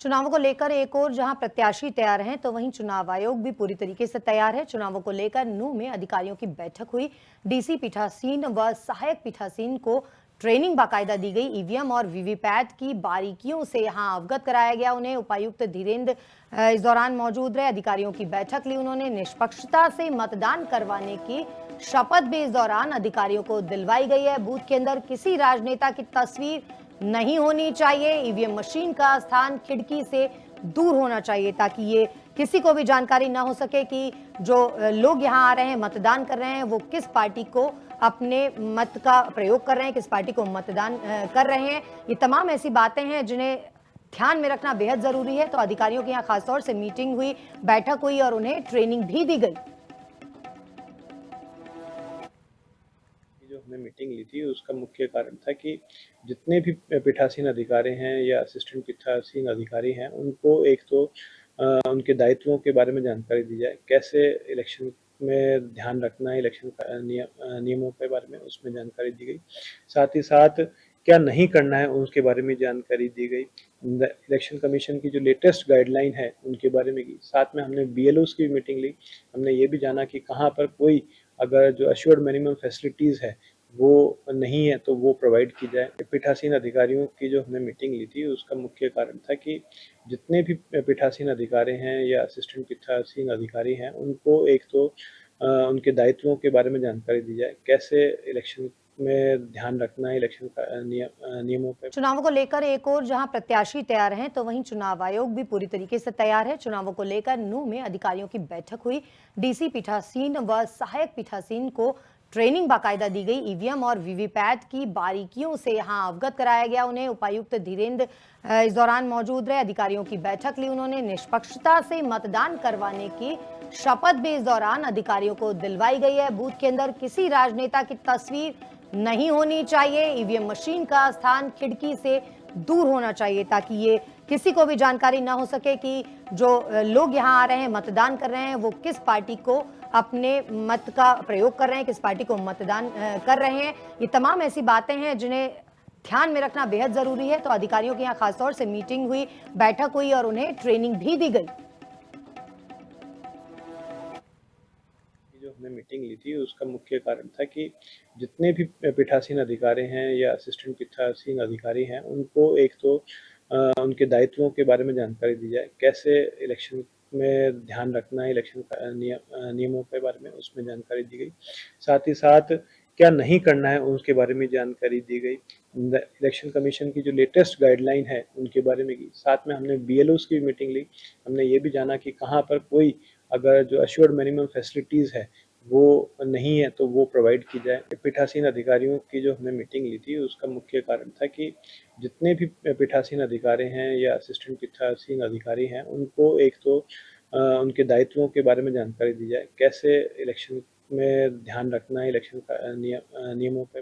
चुनावों को लेकर एक और जहां प्रत्याशी तैयार हैं, तो वहीं चुनाव आयोग भी पूरी तरीके से तैयार है। चुनावों को लेकर नूंह में अधिकारियों की बैठक हुई। डीसी पीठासीन व सहायक पीठासीन को ट्रेनिंग बाकायदा दी गई। ईवीएम और वीवीपैट की बारीकियों से यहां अवगत कराया गया उन्हें। उपायुक्त धीरेन्द्र इस दौरान मौजूद रहे। अधिकारियों की बैठक ली उन्होंने। निष्पक्षता से मतदान करवाने की शपथ भी इस दौरान अधिकारियों को दिलवाई गई है। बूथ के अंदर किसी राजनेता की तस्वीर नहीं होनी चाहिए। ईवीएम मशीन का स्थान खिड़की से दूर होना चाहिए, ताकि ये किसी को भी जानकारी ना हो सके कि जो लोग यहाँ आ रहे हैं, मतदान कर रहे हैं, वो किस पार्टी को अपने मत का प्रयोग कर रहे हैं, किस पार्टी को मतदान कर रहे हैं। ये तमाम ऐसी बातें हैं जिन्हें ध्यान में रखना बेहद जरूरी है। तो अधिकारियों की यहाँ खासतौर से मीटिंग हुई, बैठक हुई और उन्हें ट्रेनिंग भी दी गई। जो हमने मीटिंग ली थी उसका मुख्य कारण था कि जितने भी पीठासीन अधिकारी हैं या असिस्टेंट पीठासीन अधिकारी हैं उनको एक तो उनके दायित्वों के बारे में जानकारी दी जाए, कैसे इलेक्शन में ध्यान रखना है, इलेक्शन नियमों के बारे में उसमें जानकारी दी गई। साथ ही साथ क्या नहीं करना है उसके बारे में जानकारी दी गई। इलेक्शन कमीशन की जो लेटेस्ट गाइडलाइन है उनके बारे में की। साथ में हमने बीएलओस की मीटिंग ली। हमने ये भी जाना कि कहाँ पर कोई अगर जो अश्योर्ड मिनिमम फैसिलिटीज़ है वो नहीं है तो वो प्रोवाइड की जाए। पीठासीन अधिकारियों की जो हमने मीटिंग ली थी उसका मुख्य कारण था कि जितने भी पीठासीन अधिकारी हैं या असिस्टेंट पीठासीन अधिकारी हैं उनको एक तो उनके दायित्वों के बारे में जानकारी दी जाए, कैसे इलेक्शन में ध्यान रखना है, इलेक्शन नियमों पे। चुनावों को लेकर एक और जहां प्रत्याशी तैयार हैं, तो वहीं चुनाव आयोग भी पूरी तरीके से तैयार है। चुनावों को लेकर नूंह में अधिकारियों की बैठक हुई। डीसी पीठासीन व सहायक पीठासीन को ट्रेनिंग बाकायदा दी गई। ईवीएम और वीवीपैट की बारीकियों से यहां अवगत कराया गया उन्हें। उपायुक्त धीरेन्द्र इस दौरान मौजूद रहे। अधिकारियों की बैठक ली उन्होंने। निष्पक्षता से मतदान करवाने की शपथ भी इस दौरान अधिकारियों को दिलवाई गई है। बूथ के अंदर किसी राजनेता की तस्वीर नहीं होनी चाहिए। ईवीएम मशीन का स्थान खिड़की से दूर होना चाहिए, ताकि ये किसी को भी जानकारी ना हो सके कि जो लोग यहाँ आ रहे हैं, मतदान कर रहे हैं, वो किस पार्टी को अपने मत का प्रयोग कर रहे हैं, किस पार्टी को मतदान कर रहे हैं। ये तमाम ऐसी बातें हैं जिन्हें ध्यान में रखना बेहद जरूरी है। तो अधिकारियों की यहाँ खासतौर से मीटिंग हुई, बैठक हुई और उन्हें ट्रेनिंग भी दी गई। जो हमने मीटिंग ली थी उसका मुख्य कारण था कि जितने भी पीठासीन अधिकारी हैं या असिस्टेंट पीठासीन अधिकारी हैं उनको एक तो उनके दायित्वों के बारे में जानकारी दी जाए, कैसे इलेक्शन में ध्यान रखना है, इलेक्शन नियमों के बारे में उसमें जानकारी दी गई। साथ ही साथ क्या नहीं करना है उसके बारे में जानकारी दी गई। इलेक्शन कमीशन की जो लेटेस्ट गाइडलाइन है उनके बारे में की। साथ में हमने बीएलओस की मीटिंग ली। हमने ये भी जाना कि कहाँ पर कोई अगर जो अश्योर्ड मिनिमम फैसिलिटीज़ है वो नहीं है तो वो प्रोवाइड की जाए। पीठासीन अधिकारियों की जो हमने मीटिंग ली थी उसका मुख्य कारण था कि जितने भी पीठासीन अधिकारी हैं या असिस्टेंट पीठासीन अधिकारी हैं उनको एक तो उनके दायित्वों के बारे में जानकारी दी जाए, कैसे इलेक्शन में ध्यान रखना है, इलेक्शन नियमों पे।